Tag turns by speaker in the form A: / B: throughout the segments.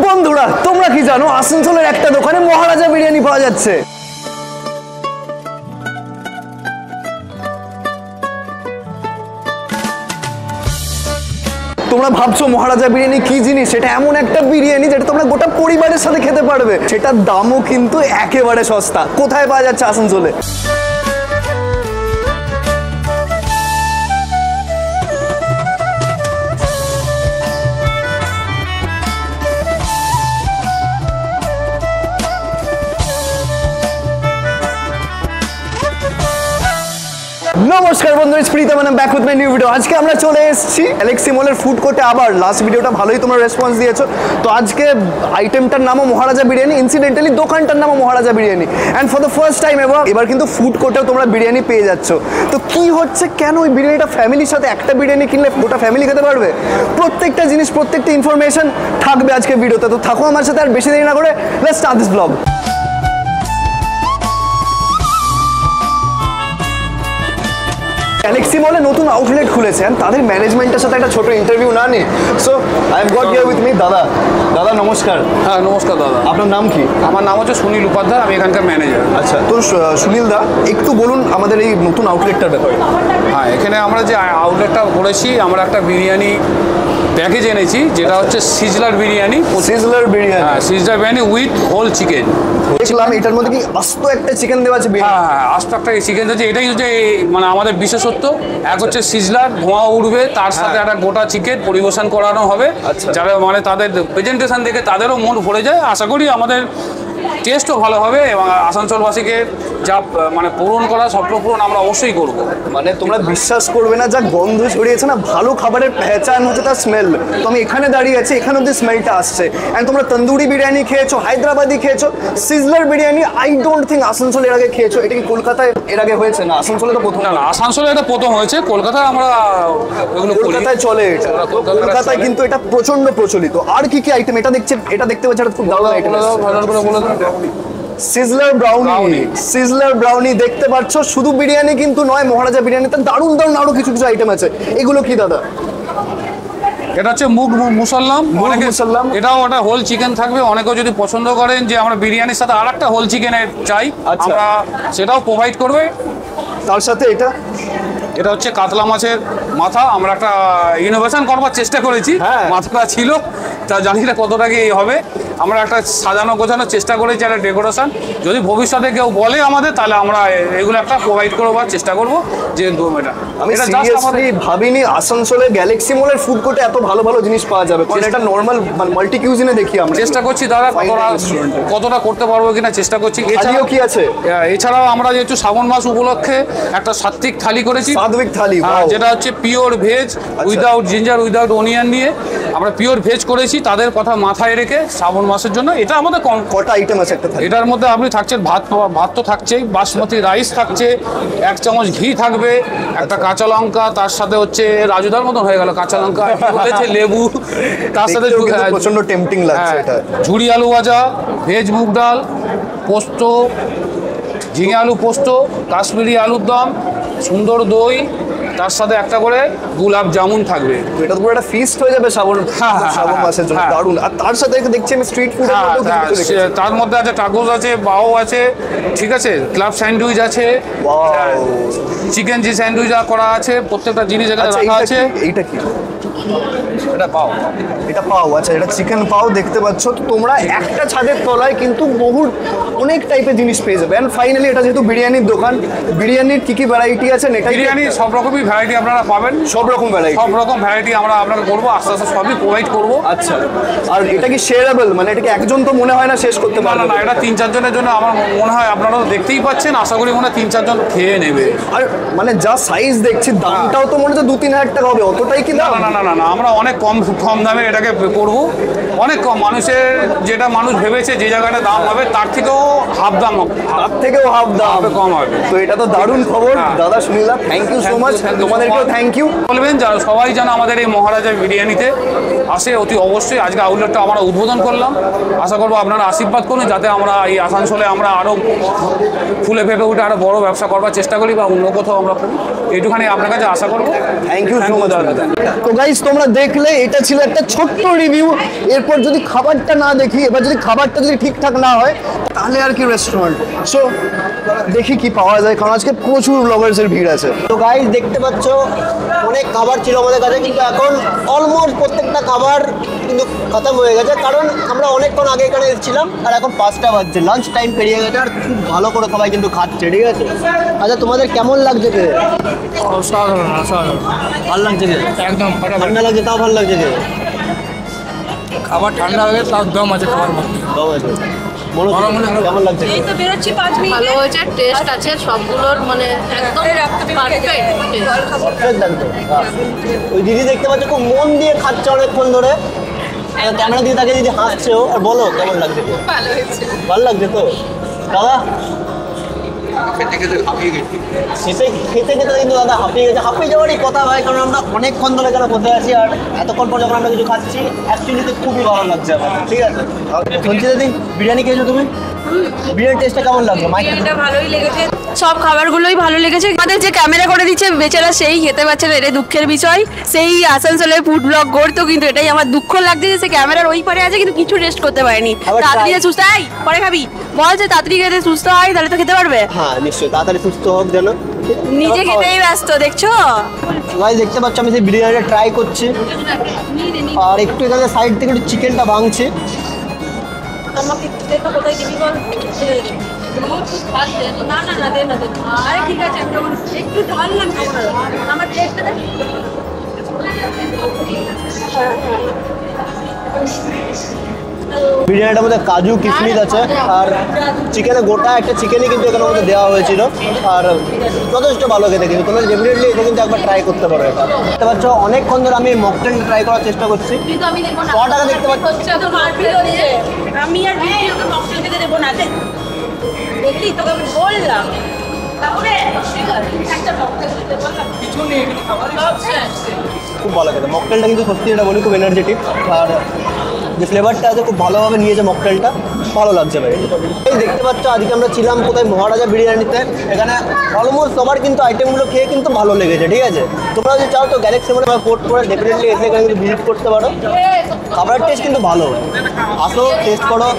A: বন্ধুরা তোমরা কি জানো আসানসোলের একটা দোকানে মহারাজা বিরিয়ানি পাওয়া যাচ্ছে। তোমরা ভাবছো মহারাজা বিরিয়ানি কি জিনিস, সেটা এমন একটা বিরিয়ানি যেটা তোমরা গোটা পরিবারের সাথে খেতে পারবে, সেটার দামও কিন্তু একেবারে সস্তা। কোথায় পাওয়া যাচ্ছে আসানসোলে? নমস্কার বন্ধুরা, স্প্রিতা মানে back with my new video. আজকে আমরা চলে এসেছি গ্যালাক্সি মলের ফুড কোর্টে। আবার লাস্ট ভিডিওটা ভালোই তোমরা রেসপন্স দিয়েছো, তো আজকে আইটেমটার নামও মহারাজা বিরিয়ানি, ইনসিডেন্টালি দোকানটার নামও Maharaja biryani. And for the first time এবার কিন্তু ফুড কোর্টেও তোমরা বিরিয়ানি পেয়ে যাচ্ছ। তো কি হচ্ছে, কেন ওই বিরিয়ানিটা ফ্যামিলির সাথে একটা বিরিয়ানি কিনলে গোটা ফ্যামিলি খেতে পারবে, প্রত্যেকটা জিনিস প্রত্যেকটা ইনফরমেশন থাকবে আজকে ভিডিওতে। তো থাকো আমার সাথে, আর বেশি দেরি না করে let's start this blog. Galaxy মলে নতুন আউটলেট খুলেছে, তাদের ম্যানেজমেন্টের সাথে একটা ছোট ইন্টারভিউ না নিই। So I am goat here with me দাদা। দাদা নমস্কার।
B: হ্যাঁ নমস্কার দাদা।
A: আপনার নাম কি?
B: আমার নাম হচ্ছে সুনীল উপাধ্যায়, আমি এখানকার ম্যানেজার।
A: আচ্ছা, তো সুনীল দা একটু বলুন আমাদের এই নতুন আউটলেটটার ব্যাপারে।
B: হ্যাঁ, এখানে আমরা যে আউটলেটটা করেছি, আমরা একটা বিরিয়ানি প্যাকেজ এনেছি, যেটা হচ্ছে সিজলার বিরিয়ানি।
A: সিজলার বিরিয়ানি?
B: হ্যাঁ, sizzler biryani with whole chicken.
A: দেখলাম এটার মধ্যে কি আস্ত একটা চিকেন দেওয়া আছে?
B: হ্যাঁ হ্যাঁ, আস্ত একটা চিকেন আছে। এটাই হচ্ছে মানে আমাদের বিশেষত্ব। এক হচ্ছে সিজলার, ধোঁয়া উঠবে, তার সাথে একটা গোটা চিকেন পরিবেশন করানো হবে, যারা মানে তাদের প্রেজেন্টেশন দেখে তাদেরও মন ভরে যায়। আশা করি আমাদের টেস্টও ভালো হবে এবং আসানসোলবাসীকে যা মানে পূরণ করা স্বপ্ন পূরণ আমরা অবশ্যই করব।
A: মানে তোমরা বিশ্বাস করবে না, যা গন্ধ ছড়িয়েছে না, ভালো খাবারের পেহচান হচ্ছে তার স্মেল। তো আমি এখানে দাঁড়িয়ে আছি, এখানে অব্দি স্মেলটা আসছে। অ্যান্ড তোমরা তন্দুরি বিরিয়ানি খেয়েছো, হায়দ্রাবাদি খেয়েছো, sizzler biryani I don't think Asansol এর আগে খেয়েছো। এটা কি কলকাতায় এর আগে হয়েছে? না, আসানসোলে তো প্রথম।
B: না, আসানসোলে এটা প্রথম হয়েছে। কলকাতায় আমরা এগুলো
A: কলকাতায় চলে, এটা কলকাতায় কিন্তু এটা প্রচন্ড প্রচলিত। আর কি কি আইটেম? এটা দেখতে পাচ্ছি, এটা খুব দারুণ item. Sizzler brownie. Sizzler brownie দেখতে পাচ্ছ, শুধু বিরিয়ানি কিন্তু নয়, মহারাজা বিরিয়ানিতে দারুণ দারুণ আরো কিছু কিছু আইটেম আছে। এগুলো কি দাদা?
B: এটা হচ্ছে মুগ মুসাল্লাম। এটাও একটা হোল চিকেন থাকবে। অনেকেও যদি পছন্দ করেন যে আমরা বিরিয়ানির সাথে আর একটা হোল চিকেনের চাই, আমরা সেটাও প্রোভাইড করবে।
A: তার সাথে
B: এটা হচ্ছে কাতলা মাছের মাথা। আমরা একটা ইনোভেশন করবার চেষ্টা করেছি। মাথাটা ছিল, তা জানি না কতটা কি হবে। আমরা একটা সাজানো গোছানোর চেষ্টা করেছি, একটা ডেকোরেশন। যদি ভবিষ্যতে কেউ বলে আমাদের, তাহলে আমরা এগুলো একটা প্রোভাইড করবার চেষ্টা করবো। যে
A: আমি সিরিয়াসলি ভাবিনি আসানসোলে গ্যালাক্সি মলের ফুড কোর্টে এত ভালো ভালো জিনিস পাওয়া যাবে। কারণ এটা নর্মাল মাল্টি কিউজিনে দেখি আমরা।
B: চেষ্টা করছি দাদা, কতটা করতে পারবো কিনা চেষ্টা করছি।
A: এছাড়াও কি আছে?
B: এছাড়াও আমরা যেহেতু শ্রাবণ মাস উপলক্ষে একটা সাত্বিক থালি করেছি, যেটা হচ্ছে pure veg, without ginger, without onion নিয়ে আমরা পিওর ভেজ করেছি। তাদের কথা মাথায় রেখে শ্রাবণ মাসের জন্য এটা আমাদের
A: কটা আইটেম আছে একটা থালি?
B: এটার মধ্যে আপনি থাকছেন ভাত তো থাকছেই, বাসমতি রাইস থাকছে, 1 চামচ ঘি থাকবে, একটা কাঁচা লঙ্কা, তার সাথে হচ্ছে রাজুদার মতন হয়ে গেল কাঁচা লঙ্কা, লেবু, তার সাথে
A: প্রচন্ড টেম্পটিং লাগছে এটা।
B: ঝুড়ি আলু ভাজা, ভেজ মুগ ডাল, পোস্ত, ঝিঙে আলু পোস্ত, কাশ্মীরি আলুর দম, সুন্দর দই, তার সাথে একটা করে গোলাপ জামুন থাকবে।
A: এটা তো পুরো একটা ফিস্ট হয়ে যাবে শ্রাবণ মাসের জন্য। দারুণ। আর তার সাথে দেখছি আমি স্ট্রিট ফুড,
B: তার মধ্যে আছে টাকোস আছে, বাও আছে, ঠিক আছে, ক্লাব স্যান্ডউইচ আছে, চিকেন জি স্যান্ডউইচ করা আছে, প্রত্যেকটা জিনিস এখানে রাখা আছে।
A: এইটা কি?
B: এটা পাও।
A: এটা পাও, আচ্ছা, এটা চিকেন পাও দেখতে পাচ্ছ। তো তোমরা একটা ছাদের তলায় কিন্তু অনেক টাইপের জিনিস পেয়ে যাবে। এন্ড ফাইনালি এটা যেহেতু বিরিয়ানির দোকান, বিরিয়ানির কি কি ভ্যারাইটি আছে?
B: বিরিয়ানি সব রকমই ভ্যারাইটি আপনারা পাবেন।
A: সব রকম
B: ভ্যারাইটি আমরা আপনাকে করবো, আস্তে আস্তে সবই প্রোভাইড করবো।
A: আচ্ছা, আর এটা কি শেয়ারেবল? মানে এটা কি একজন তো মনে হয় না শেষ করতে পারবে?
B: না, এটা 3-4 জনের জন্য আমার মনে হয়। আপনারাও দেখতেই পাচ্ছেন, আশা করি মনে হয় 3-4 জন খেয়ে নেবে।
A: আর মানে যা সাইজ দেখছি, দামটাও তো মনে হচ্ছে 2-3 হাজার টাকা হবে। অতটাই কি দাম?
B: না, আমরা অনেক কম দামে এটাকে করব। অনেক কম, মানুষের যেটা মানুষ ভেবেছে যে জায়গাটা দাম হবে, তার থেকেও হাফ দাম
A: কম হবে। তো এটা তো দারুণ খবর দাদা। Sunila, thank you so much. তোমাদেরকেও থ্যাংক ইউ।
B: বলবেন যারা সবাই যেন আমাদের এই মহারাজা বিরিয়ানিতে আসে অতি অবশ্যই। আজকে আউটলেটটা আমরা উদ্বোধন করলাম, আশা করবো আপনারা আশীর্বাদ করুন যাতে আমরা এই আসানসোলে আমরা আরও ফুলে ফেপে উঠে আরও বড় ব্যবসা করবার চেষ্টা করি বা অন্য কোথাও আমরা করি, এইটুখানি আপনার কাছে আশা করবো।
A: থ্যাংক ইউ সো মাচ দাদা। তো গাইস তোমরা দেখলে এটা ছিল একটা ছোট্ট রিভিউ। এরপর যদি খাবারটা না দেখি, এবার যদি খাবারটা যদি ঠিকঠাক না হয় তাহলে আর কি রেস্টুরেন্ট। সো দেখি কি পাওয়া যায়, কারণ আজকে প্রচুর ব্লগার্সের ভিড় আছে।
C: তো গাইস দেখতে পাচ্ছ অনেক খাবার ছিল আমাদের কাছে, কিন্তু এখন অলমোস্ট প্রত্যেকটা খাবার কিন্তু খতম হয়ে গেছে, কারণ আমরা অনেকক্ষণ আগে এখানে এসেছিলাম আর এখন 5টা বাজছে, লাঞ্চ টাইম পেরিয়ে গেছে আর খুব ভালো করে সবাই কিন্তু খাচ্ছে, ঠিক আছে? আচ্ছা তোমাদের কেমন লাগছে খেয়ে?
D: অসাধারণ অসাধারণ,
C: ভালো লাগছে খেয়ে?
D: একদম ফাটাফাটি।
C: ঠান্ডা লাগছে তাও ভালো লাগছে খেয়ে?
D: খাবার ঠান্ডা হয়ে গেছে, তার দম আছে খাবার মধ্যে।
C: তাও আছে। মনে হচ্ছে কেমন লাগছে খেয়ে?
E: ভালো হয়েছে, টেস্ট আছে সবগুলোর, মানে একদম পারফেক্ট
C: Perfect একদম। ওই দিদি দেখতে পাচ্ছ খুব মন দিয়ে খাচ্ছে অনেকক্ষণ ধরে, ক্যামেরা দিয়ে তাকে দিদি হাসছেও। আর বলো কেমন লাগছে খেয়ে?
E: ভালো হয়েছে।
C: ভালো লাগছে তো দাদা? খেতে খেতে কিন্তু দাদা হাঁপিয়ে গেছে। হাঁপিয়ে যাওয়ারই কথা ভাই, কারণ আমরা অনেকক্ষণ ধরে এখানে বসে আছি আর এতক্ষণ পর যখন আমরা কিছু খাচ্ছি অ্যাকচুয়ালি খুবই ভালো লাগছে আমার, ঠিক আছে? শুনছি দিদি বিরিয়ানি খেয়েছো তুমি? বিরিয়ানি টেস্টটা কেমন লাগলো?
E: এটা ভালোই লেগেছে, সব খাবারগুলোই ভালো লেগেছে। আমাদের যে ক্যামেরা করে দিচ্ছে বেচারা সেই খেতে পাচ্ছে না, এটাই দুঃখের বিষয়। সেই আসানসোলের ফুড ব্লগ করতো, কিন্তু এটাই আমার দুঃখ লাগছে যে সে ক্যামেরার ওই পারে আছে কিন্তু কিছু টেস্ট করতে পারেনি।
C: আবার
E: তাড়াতাড়ি
C: try-
E: সুস্থ হয়, পরে খাবি বল, যে তাড়াতাড়ি খেতে সুস্থ হয় তাহলে তো খেতে পারবে।
C: হ্যাঁ নিশ্চয়ই, তাড়াতাড়ি সুস্থ হোক যেন।
E: নিজে খেতেই ব্যস্ত, দেখছো?
C: ভাই দেখতে পাচ্ছ আমি সেই বিরিয়ানিটা ট্রাই করছি আর একটু এখানে সাইড থেকে একটু চিকেনটা ভাঙছে।
E: আমাকে দেখো কোথায় দিবি বল। না না না, দে না দে। আরে ঠিক আছে, একটু ঢাললাম আমার টেস্টটা দেখ।
C: বিরিয়ানিটার মধ্যে কাজু কিশমিশ আছে আর চিকেনে গোটা একটা চিকেনই কিন্তু এখানে মধ্যে দেওয়া হয়েছিল আর যথেষ্ট ভালো খেতে, কিন্তু তোমরা ডেফিনেটলি এটা কিন্তু একবার ট্রাই করতে পারো। এটা দেখতে পাচ্ছ অনেকক্ষণ ধরে আমি মকটেল ট্রাই করার চেষ্টা করছি।
E: কিন্তু আমি দেখবো না।
C: 100 টাকা দেখতে পাচ্ছ?
E: হচ্ছে তো মারপিট হচ্ছে। আমি আর বিক্রি ওকে মকটেল খেতে দেবো না। দেখলি তোকে আমি বললাম। তারপরে ঠিক আছে, একটা মকটেল খেতে বললাম। কিছু নেই, সব শেষ।
C: খুব ভালো খেতে মকটেলটা, কিন্তু সত্যি এটা বলি খুব এনার্জেটিক আর যে ফ্লেভারটা আছে খুব ভালোভাবে নিয়েছে মকটেলটা, ভালো লাগছে ভাই। এই দেখতে পাচ্ছ আজকে আমরা ছিলাম কোথায়, মহারাজা বিরিয়ানিতে। এখানে অলমোস্ট সবার কিন্তু আইটেমগুলো খেয়ে কিন্তু ভালো লেগেছে, ঠিক আছে? তোমরা যদি চাও তো গ্যালাক্সি মলে পোর্ট করে ডেফিনেটলি এসে এখানে কিন্তু ভিজিট করতে পারো। খাবারের টেস্ট কিন্তু ভালো, আসো টেস্ট করো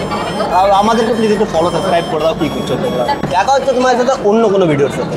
C: আর আমাদেরকে প্লিজ একটু ফলো সাবস্ক্রাইব করে দাও। কি করছো তোমরা? দেখা হচ্ছে তোমার সাথে অন্য কোনো ভিডিওর সাথে।